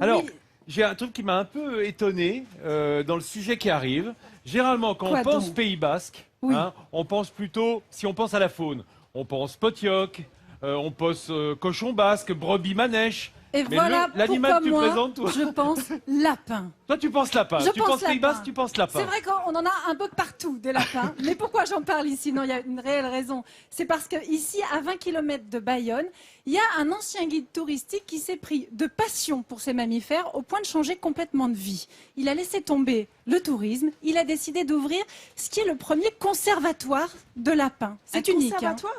Alors, Oui. j'ai un truc qui m'a un peu étonné dans le sujet qui arrive. Généralement, quand Quoi on pense donc? Pays Basque, Oui. on pense plutôt, si on pense à la faune, on pense potioc, on pense cochon basque, brebis manèche. Et Mais voilà l'animal pourquoi que tu moi, présentes, toi, je pense lapin. toi tu penses lapin. Je Tu pense penses Pays lapin. Basque, tu penses lapin. C'est vrai qu'on en a un peu partout des lapins. Mais pourquoi j'en parle ici? Non, il y a une réelle raison. C'est parce qu'ici, à 20 km de Bayonne, il y a un ancien guide touristique qui s'est pris de passion pour ces mammifères au point de changer complètement de vie. Il a laissé tomber le tourisme. Il a décidé d'ouvrir ce qui est le premier conservatoire de lapins. C'est unique. Conservatoire.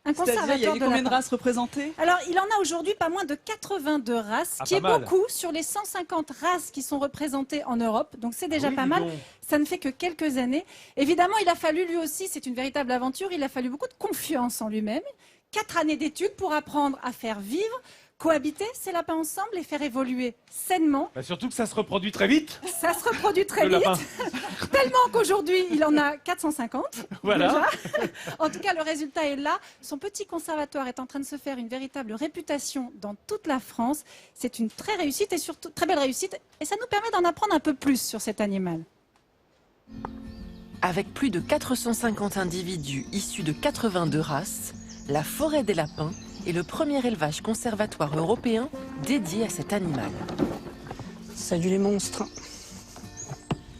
Un C'est-à-dire, il y conservatoire a de combien de lapins. races représentées? Alors, il en a aujourd'hui pas moins de 82 races, Ah, qui pas est mal. beaucoup sur les 150 races qui sont représentées en Europe. Donc, c'est déjà Oui, pas dis mal. donc. Ça ne fait que quelques années. Évidemment, il a fallu lui aussi, c'est une véritable aventure, il a fallu beaucoup de confiance en lui-même. 4 années d'études pour apprendre à faire vivre, cohabiter ces lapins ensemble, les faire évoluer sainement. Bah, surtout que ça se reproduit très vite, Ça se reproduit très le vite, lapin. tellement qu'aujourd'hui, il en a 450. Voilà. Déjà. En tout cas, le résultat est là. Son petit conservatoire est en train de se faire une véritable réputation dans toute la France. C'est une très réussite et surtout très belle réussite. Et ça nous permet d'en apprendre un peu plus sur cet animal. Avec plus de 450 individus issus de 82 races, la forêt des lapins est le premier élevage conservatoire européen dédié à cet animal. C'est du monstre.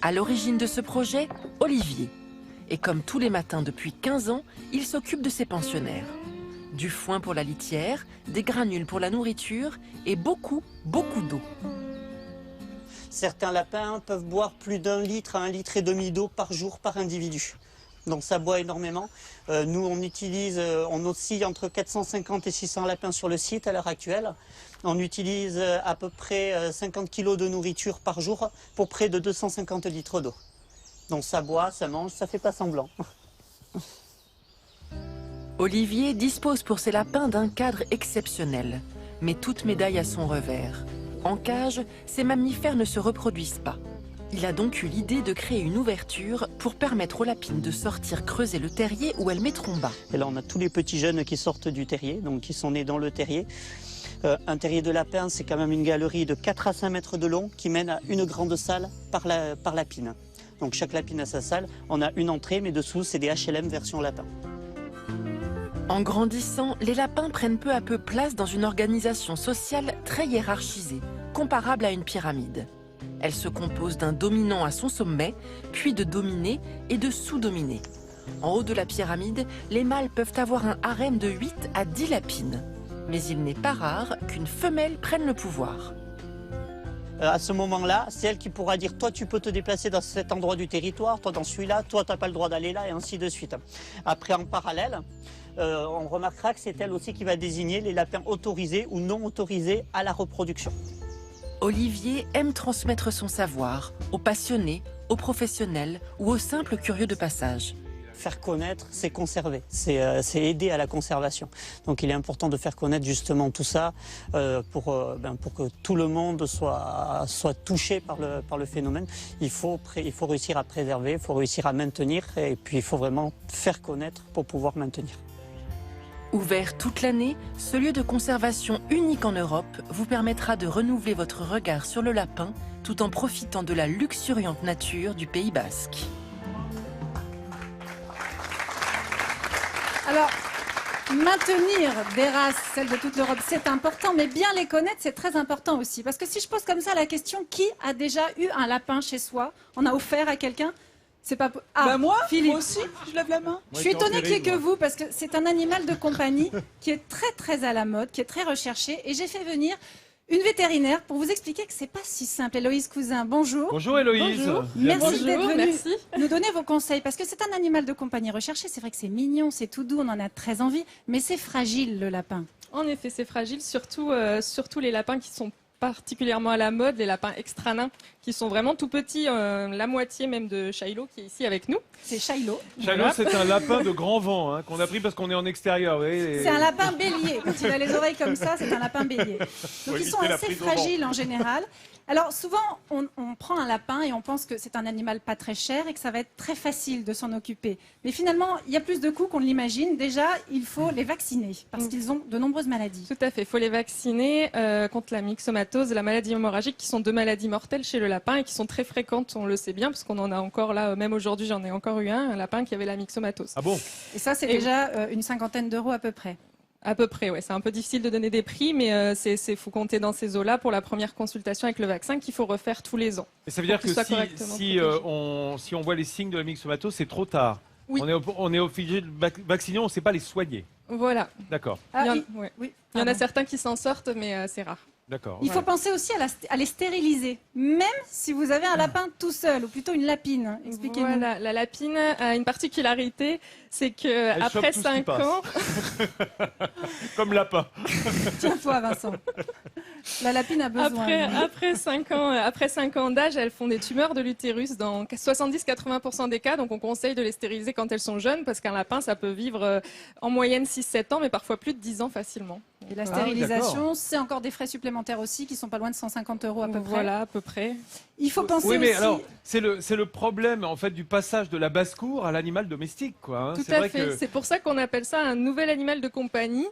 À l'origine de ce projet, Olivier. Et comme tous les matins depuis 15 ans, il s'occupe de ses pensionnaires. Du foin pour la litière, des granules pour la nourriture et beaucoup d'eau. Certains lapins peuvent boire plus d'1 litre à 1,5 litre d'eau par jour par individu. Donc ça boit énormément. Nous, on oscille entre 450 et 600 lapins sur le site à l'heure actuelle. On utilise à peu près 50 kg de nourriture par jour pour près de 250 litres d'eau. Donc ça boit, ça mange, ça fait pas semblant. Olivier dispose pour ses lapins d'un cadre exceptionnel. Mais toute médaille a son revers. En cage, ces mammifères ne se reproduisent pas. Il a donc eu l'idée de créer une ouverture pour permettre aux lapines de sortir creuser le terrier où elles mettront bas. Et là, on a tous les petits jeunes qui sortent du terrier, donc qui sont nés dans le terrier. Un terrier de lapin, c'est quand même une galerie de 4 à 5 mètres de long qui mène à une grande salle par lapine. Donc chaque lapine a sa salle. On a une entrée, mais dessous, c'est des HLM version lapin. En grandissant, les lapins prennent peu à peu place dans une organisation sociale très hiérarchisée, comparable à une pyramide. Elle se compose d'un dominant à son sommet, puis de dominés et de sous-dominés. En haut de la pyramide, les mâles peuvent avoir un harem de 8 à 10 lapines. Mais il n'est pas rare qu'une femelle prenne le pouvoir. À ce moment-là, c'est elle qui pourra dire « toi, tu peux te déplacer dans cet endroit du territoire, toi dans celui-là, toi, tu n'as pas le droit d'aller là » et ainsi de suite. Après, en parallèle, on remarquera que c'est elle aussi qui va désigner les lapins autorisés ou non autorisés à la reproduction. Olivier aime transmettre son savoir aux passionnés, aux professionnels ou aux simples curieux de passage. Faire connaître, c'est conserver, c'est aider à la conservation. Donc il est important de faire connaître justement tout ça pour que tout le monde soit touché par le phénomène. Il faut réussir à préserver, il faut réussir à maintenir et puis il faut vraiment faire connaître pour pouvoir maintenir. Ouvert toute l'année, ce lieu de conservation unique en Europe vous permettra de renouveler votre regard sur le lapin tout en profitant de la luxuriante nature du Pays Basque. Alors, maintenir des races, celles de toute l'Europe, c'est important, mais bien les connaître, c'est très important aussi. Parce que si je pose comme ça la question, qui a déjà eu un lapin chez soi? On a offert à quelqu'un? C'est pas... Bah moi, Philippe. moi aussi, je lève la main. Je suis étonnée qu'il n'y ait que vous, parce que c'est un animal de compagnie qui est très à la mode, qui est très recherché. Et j'ai fait venir une vétérinaire pour vous expliquer que c'est pas si simple. Héloïse Cousin, bonjour. Bonjour Héloïse. Bonjour. Bienvenue. Merci d'être Bonjour, venue merci. nous donner vos conseils, parce que c'est un animal de compagnie recherché. C'est vrai que c'est mignon, c'est tout doux, on en a très envie, mais c'est fragile le lapin. En effet, c'est fragile, surtout les lapins qui sont particulièrement à la mode, les lapins extra nains, qui sont vraiment tout petits, la moitié même de Shiloh qui est ici avec nous. C'est Shiloh. Shiloh, c'est un lapin de grand vent hein, qu'on a pris parce qu'on est en extérieur. Vous voyez, C'est un lapin bélier. Quand il a les oreilles comme ça, c'est un lapin bélier. Donc ils sont éviter la assez prise au vent. fragiles en général. Alors souvent, on prend un lapin et on pense que c'est un animal pas très cher et que ça va être très facile de s'en occuper. Mais finalement, il y a plus de coûts qu'on ne l'imagine. Déjà, il faut les vacciner parce qu'ils ont de nombreuses maladies. Tout à fait, il faut les vacciner contre la myxomatose. myxomatose et la maladie hémorragique, qui sont 2 maladies mortelles chez le lapin et qui sont très fréquentes, on le sait bien, parce qu'on en a encore là, même aujourd'hui j'en ai encore eu un lapin qui avait la myxomatose. Ah bon? Et ça, c'est Et- déjà une 50aine d'euros à peu près. À peu près, ouais. C'est un peu difficile de donner des prix, mais faut compter dans ces eaux-là pour la première consultation avec le vaccin qu'il faut refaire tous les ans. Et ça veut dire Pour qu'il que soit si, correctement si, protégé. si on voit les signes de la myxomatose, c'est trop tard. Oui. On est obligé de vacciner, on ne sait pas les soigner. Voilà. D'accord, Ah, Il y en, il- ouais. oui, Il y en a pardon. certains qui s'en sortent, mais c'est rare. d'accord. Il faut penser aussi à les stériliser, même si vous avez un lapin tout seul, ou plutôt une lapine. Expliquez-nous. Voilà, la lapine a une particularité, c'est que Elle chope après tout ce qui 5 passe. ans, Comme lapin. Tiens-toi, Vincent. La lapine a besoin. après 5 ans d'âge, elles font des tumeurs de l'utérus dans 70-80% des cas. Donc on conseille de les stériliser quand elles sont jeunes, parce qu'un lapin, ça peut vivre en moyenne 6-7 ans, mais parfois plus de 10 ans facilement. Et la Ah, stérilisation, c'est encore des frais supplémentaires aussi, qui sont pas loin de 150 euros à peu près. Voilà, à peu près. Il faut penser Oui, mais aussi... alors, c'est le problème en fait du passage de la basse-cour à l'animal domestique, quoi. Hein. Tout C'est à vrai fait. que C'est pour ça qu'on appelle ça un nouvel animal de compagnie.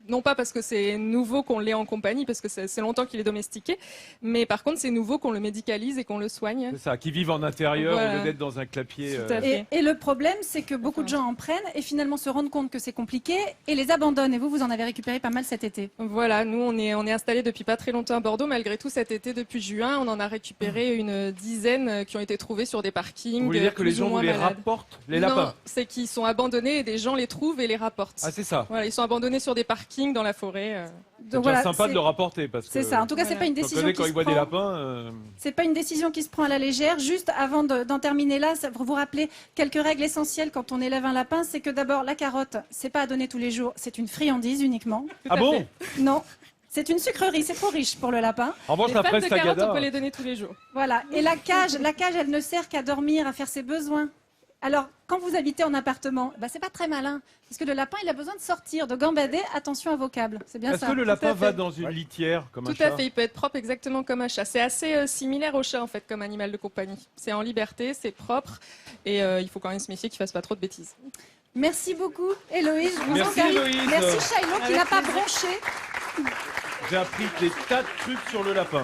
Non pas parce que c'est nouveau qu'on l'ait en compagnie, parce que c'est longtemps qu'il est domestiqué, mais par contre c'est nouveau qu'on le médicalise et qu'on le soigne. c'est ça, qui vivent en intérieur Voilà. au lieu d'être dans un clapier. Tout à fait. Et le problème, c'est que beaucoup de gens en prennent et finalement se rendent compte que c'est compliqué et les abandonnent. Et vous en avez récupéré pas mal cet été. Voilà, nous on est installés depuis pas très longtemps à Bordeaux. Malgré tout, cet été, depuis juin, on en a récupéré une dizaine qui ont été trouvés sur des parkings. Vous voulez dire que les plus ou gens vous moins les malades. rapportent, les Non, lapins? c'est qu'ils sont abandonnés et des gens les trouvent et les rapportent. Ah, c'est ça. Voilà, ils sont abandonnés sur des parkings dans la forêt. C'est déjà sympa de c'est- le rapporter parce que. C'est ça. En tout cas, c'est Voilà. pas une J'en décision connais qui quand se ils voient prend. des lapins. C'est pas une décision qui se prend à la légère. Juste avant d'en terminer là, pour vous rappeler quelques règles essentielles quand on élève un lapin, c'est que d'abord la carotte, c'est pas à donner tous les jours, c'est une friandise uniquement. Ah à bon? fait. Non, c'est une sucrerie, c'est trop riche pour le lapin. En revanche, Les la fans de carottes, prestagada. on peut les donner tous les jours. Voilà. Et la cage, elle ne sert qu'à dormir, à faire ses besoins. Alors, quand vous habitez en appartement, c'est pas très malin, parce que le lapin, il a besoin de sortir, de gambader. Attention à vos câbles, c'est bien Est-ce ça. que le lapin à fait. va dans une litière comme un Tout chat? à fait, il peut être propre exactement comme un chat. C'est assez similaire au chat en fait comme animal de compagnie. C'est en liberté, c'est propre et il faut quand même se méfier qu'il fasse pas trop de bêtises. Merci beaucoup, Héloïse. Je vous Merci, en prie. Héloïse. Merci, Shiloh, qui Avec n'a pas plaisir. bronché. J'ai appris des tas de trucs sur le lapin.